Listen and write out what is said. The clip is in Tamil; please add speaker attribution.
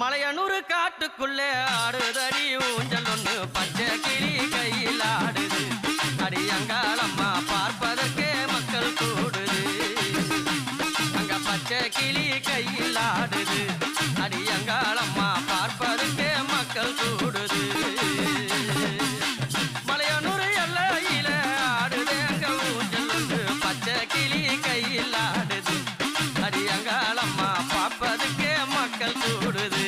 Speaker 1: மலையனூறு காட்டுக்குள்ளே ஆடுதடி ஊஞ்சல் ஒண்ணு பச்சை கிளி கையில் ஆடுது அடியங்காலம்மா பார்ப்பதற்கே மக்கள் கூடுது அங்க பச்சை கிளி கையில் ஆடுது அடியங்காலம்மா பார்ப்பதற்கே மக்கள் கூடுது மலையனூறு எல்லையில ஆடுது அங்க ஊஞ்சல் ஒண்ணு பச்சை கிளி கையில் ஆடுது அடியங்காலம்மா பார்ப்பதற்கே மக்கள் கூடுது